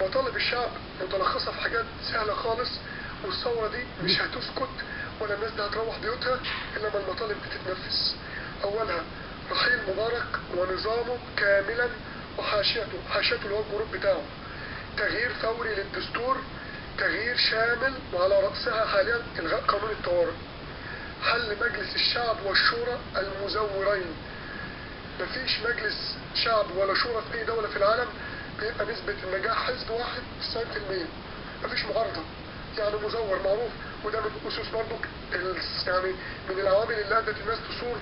مطالب الشعب متلخصة في حاجات سهلة خالص، والثورة دي مش هتسكت ولا الناس دي هتروح بيوتها إلا ما المطالب دي تتنفذ. أولها رحيل مبارك ونظامه كاملا وحاشيته اللي هو الجروب بتاعه. تغيير فوري للدستور، تغيير شامل وعلى رأسها حاليا إلغاء قانون الطوارئ. حل مجلس الشعب والشورى المزورين. مفيش مجلس شعب ولا شورى في أي دولة في العالم بيبقى نسبة النجاح حزب واحد 90%. مفيش معارضة، يعني مزور معروف، وده من أسس برضك يعني من العوامل اللي أدت الناس تصور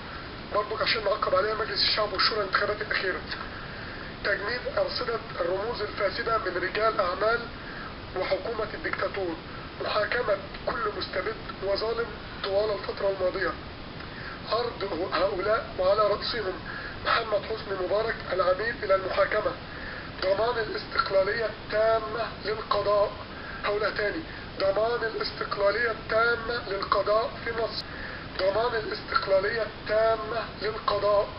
برضك عشان نعقب عليها مجلس الشعب والشورى الانتخابات الأخيرة. تجميد أرصدة الرموز الفاسدة من رجال أعمال وحكومة الدكتاتور. محاكمة كل مستبد وظالم طوال الفترة الماضية. عرض هؤلاء وعلى رأسهم محمد حسني مبارك العميد إلى المحاكمة. ضمان الاستقلالية التامة للقضاء. هؤلاء تاني، ضمان الاستقلالية التامة للقضاء في مصر. ضمان الاستقلالية التامة للقضاء.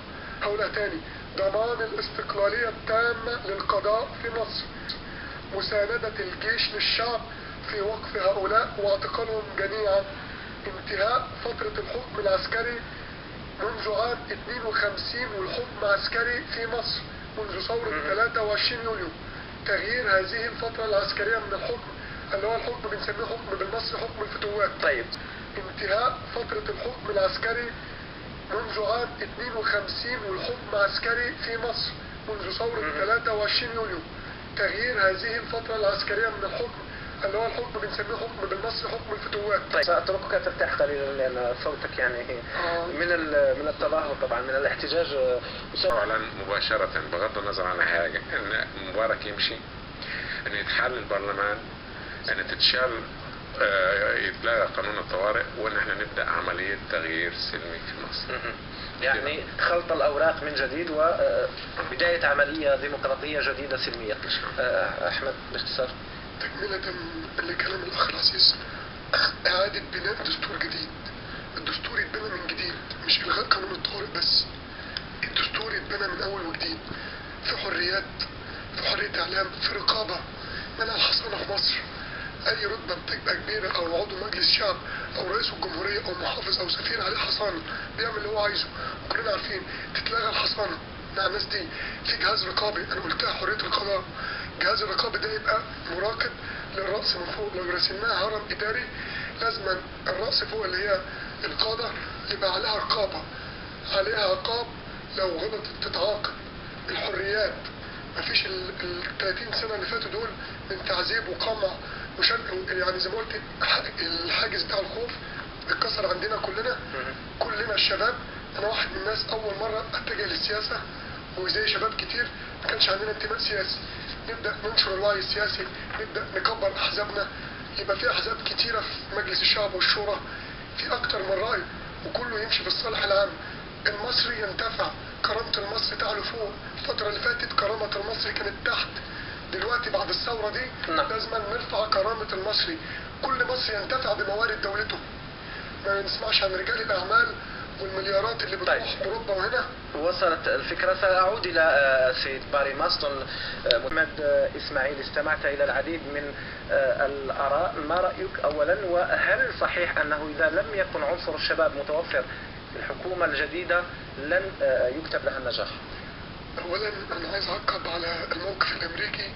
هؤلاء تاني، ضمان الاستقلالية التامة للقضاء في مصر. مساندة الجيش للشعب في وقف هؤلاء واعتقالهم جميعا. انتهاء فترة الحكم العسكري منذ عام 52 والحكم عسكري في مصر منذ ثورة 23 يوليو. تغيير هذه الفترة العسكرية من الحكم اللي هو الحكم بنسميه حكم بالمصري حكم الفتوات. طيب. انتهاء فترة الحكم العسكري منذ عام 52 والحكم عسكري في مصر منذ ثورة 23 يوليو. تغيير هذه الفترة العسكرية من الحكم اللي هو الحكم بنسميه حكم بالمصري حكم الفتوات. طيب سأتركك ترتاح قليلا لأن صوتك يعني من التظاهر طبعا من الاحتجاج. أعلن مباشرة بغض النظر عن حاجة إن مبارك يمشي، إن يتحل البرلمان، إن تتشال يتلغى قانون الطوارئ، وإن احنا نبدأ عملية تغيير سلمي في مصر. يعني خلط الأوراق من جديد وبداية عملية ديمقراطية جديدة سلمية. أحمد باختصار. تكملة لكلام الأخ العزيز، إعادة بناء دستور جديد. الدستور يتبنى من جديد، مش إلغاء قانون الطوارئ بس. الدستور يتبنى من أول وجديد، في حريات، في حرية إعلام، في رقابة، منع الحصانة في مصر. أي رتبة بتبقى كبيرة أو عضو مجلس شعب أو رئيس الجمهورية أو محافظ أو سفير عليه حصانة بيعمل اللي هو عايزه، وكلنا عارفين تتلغى الحصانة مع الناس دي. في جهاز رقابي، أنا قلتها حرية القضاء. جهاز الرقابي ده يبقى مراقب للرأس من فوق. لو رسمناها هرم إداري لازم الرأس فوق اللي هي القادة يبقى عليها رقابة، عليها عقاب، لو غلطت تتعاقب. الحريات، مفيش ال 30 سنة اللي فاتوا دول من تعذيب وقمع يعني زي ما قلت الحاجز بتاع الخوف اتكسر عندنا كلنا الشباب. انا واحد من الناس اول مرة اتجه للسياسة وزي شباب كتير ما كانش عندنا انتماء سياسي. نبدأ ننشر الوعي السياسي، نبدأ نكبر احزابنا، يبقى في احزاب كتيرة في مجلس الشعب والشورى، في اكتر من رأي وكله يمشي في الصالح العام. المصري ينتفع، كرامة المصري تعلو فوق. الفترة اللي فاتت كرامة المصري كانت تحت، دلوقتي بعد الثورة دي لازم نرفع كرامة المصري. كل مصري ينتفع بموارد دولته، ما نسمعش عن رجال الأعمال والمليارات اللي بتروح أوروبا وهنا. وصلت الفكرة. سأعود إلى سيد باري ماستون. محمد إسماعيل، استمعت إلى العديد من الآراء، ما رأيك أولا؟ وهل صحيح أنه إذا لم يكن عنصر الشباب متوفر في الحكومة الجديدة لن يكتب لها النجاح؟ أولا أنا عايز أعقب على الموقف الأمريكي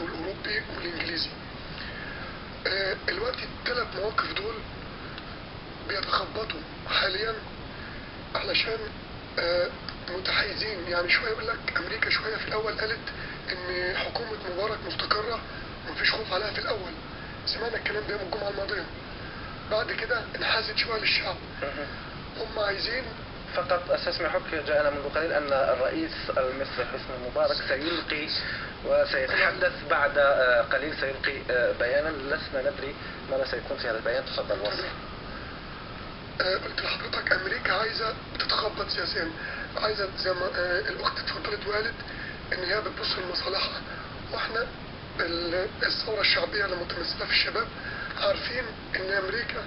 والأوروبي والإنجليزي. الوقت الثلاث مواقف دول بيتخبطوا حاليا علشان متحيزين. يعني شوية يقول لك أمريكا شوية في الأول قالت إن حكومة مبارك مستقرة ومفيش خوف عليها في الأول، سمعنا الكلام ده يوم الجمعة الماضية. بعد كده انحازت شوية للشعب، هم عايزين فقط أستسمحك، جاءنا منذ قليل أن الرئيس المصري حسني مبارك سيلقي وسيتحدث بعد قليل، سيلقي بيانا، لسنا ندري ماذا سيكون في هذا البيان. تفضل وصل. قلت لحضرتك أمريكا عايزة تتخبط سياسيا، عايزة زي ما الأخت اتفضلت وقالت إن هي بتبص لمصالحها، وإحنا الثورة الشعبية المتمثلة في الشباب عارفين إن أمريكا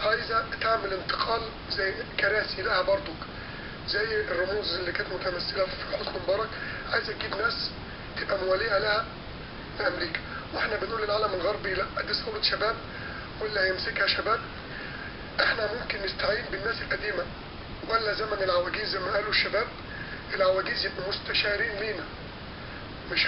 عايزة تعمل انتقال زي كراسي لها برضك، زي الرموز اللي كانت متمثلة في حسني مبارك، عايزة تجيب ناس تبقى موالية لها لامريكا. واحنا بنقول للعالم الغربي لا، دي ثوره شباب واللي هيمسكها شباب. احنا ممكن نستعين بالناس القديمه، ولا زمن العواجيز زي ما قالوا الشباب، العواجيز يبقوا مستشارين لينا، مش